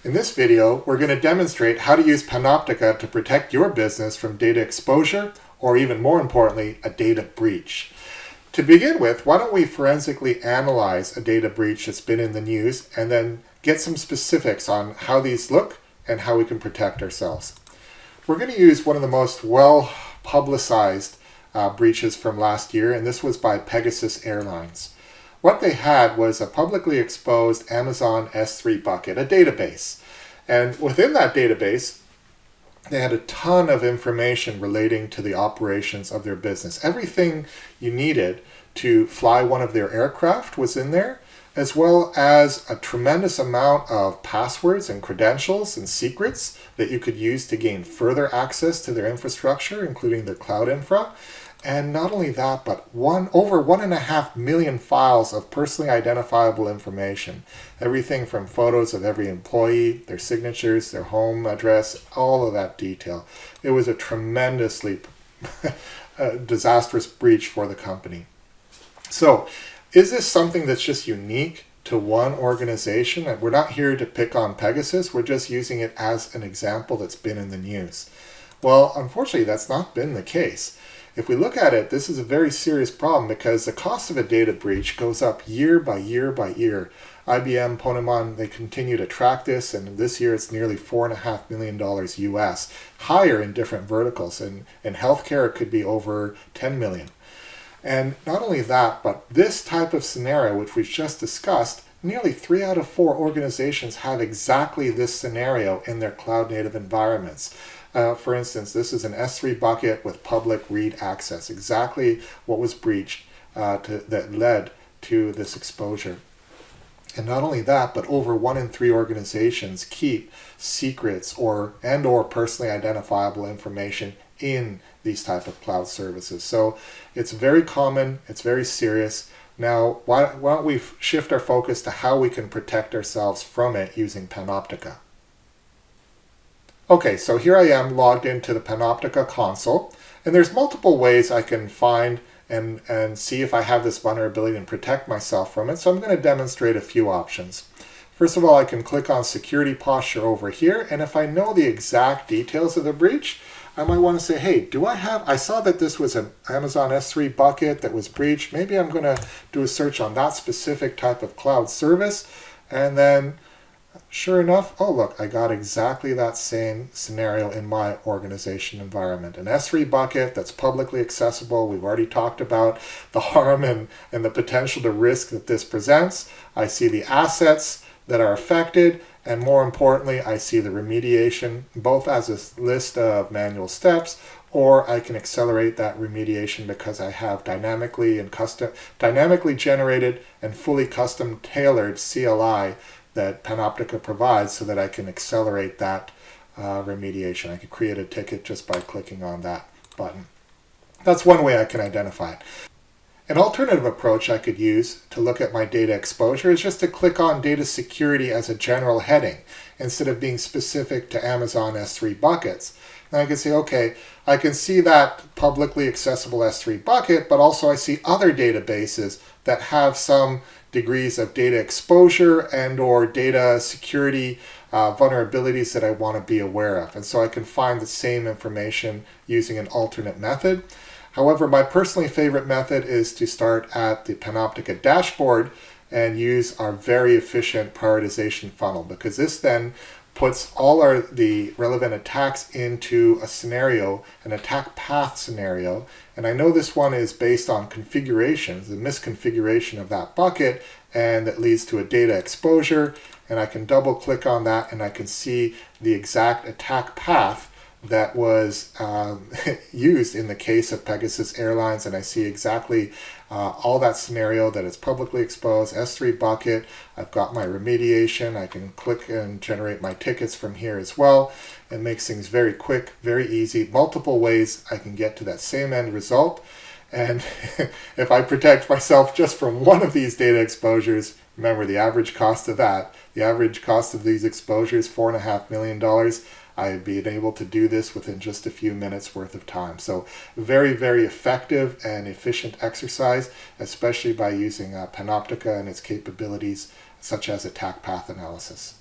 In this video, we're going to demonstrate how to use Panoptica to protect your business from data exposure, or even more importantly, a data breach. To begin with, why don't we forensically analyze a data breach that's been in the news and then get some specifics on how these look and how we can protect ourselves. We're going to use one of the most well-publicized breaches from last year, and this was by Pegasus Airlines. What they had was a publicly exposed Amazon S3 bucket, a database. And within that database, they had a ton of information relating to the operations of their business. Everything you needed to fly one of their aircraft was in there, as well as a tremendous amount of passwords and credentials and secrets that you could use to gain further access to their infrastructure, including their cloud infra. And not only that, but over 1.5 million files of personally identifiable information. Everything from photos of every employee, their signatures, their home address, all of that detail. It was a tremendously disastrous breach for the company. So, is this something that's just unique to one organization? And we're not here to pick on Pegasus, we're just using it as an example that's been in the news. Well, unfortunately, that's not been the case. If we look at it, this is a very serious problem because the cost of a data breach goes up year by year by year. IBM, Ponemon, they continue to track this, and this year it's nearly $4.5 million US, higher in different verticals. And in healthcare, it could be over 10 million. And not only that, but this type of scenario, which we've just discussed, nearly 3 out of 4 organizations have exactly this scenario in their cloud-native environments. For instance, this is an S3 bucket with public read access, exactly what was breached that led to this exposure. And not only that, but over 1 in 3 organizations keep secrets or personally identifiable information in these type of cloud services. So it's very common, it's very serious. Now, why don't we shift our focus to how we can protect ourselves from it using Panoptica. Okay, so here I am logged into the Panoptica console, and there's multiple ways I can find and see if I have this vulnerability and protect myself from it. So I'm going to demonstrate a few options. First of all, I can click on security posture over here, and if I know the exact details of the breach, I might want to say, hey, I saw that this was an Amazon S3 bucket that was breached. Maybe I'm going to do a search on that specific type of cloud service, and then sure enough, oh look, I got exactly that same scenario in my organization environment. An S3 bucket that's publicly accessible. We've already talked about the harm and the potential to risk that this presents. I see the assets that are affected, and more importantly, I see the remediation, both as a list of manual steps, or I can accelerate that remediation because I have dynamically generated and fully custom tailored CLI that Panoptica provides so that I can accelerate that remediation. I can create a ticket just by clicking on that button. That's one way I can identify it. An alternative approach I could use to look at my data exposure is just to click on data security as a general heading instead of being specific to Amazon S3 buckets. And I can say, okay, I can see that publicly accessible S3 bucket, but also I see other databases that have some degrees of data exposure and or data security vulnerabilities that I want to be aware of. And so I can find the same information using an alternate method. However, my personally favorite method is to start at the Panoptica dashboard and use our very efficient prioritization funnel, because this then puts all the relevant attacks into a scenario, an attack path scenario. And I know this one is based on configurations, the misconfiguration of that bucket, and that leads to a data exposure. And I can double click on that and I can see the exact attack path that was used in the case of Pegasus Airlines, and I see exactly all that scenario that is publicly exposed, S3 bucket. I've got my remediation. I can click and generate my tickets from here as well. It makes things very quick, very easy, multiple ways I can get to that same end result. And if I protect myself just from one of these data exposures, remember the average cost of that, the average cost of these exposures, $4.5 million. I've been able to do this within just a few minutes worth of time. So very, very effective and efficient exercise, especially by using Panoptica and its capabilities such as attack path analysis.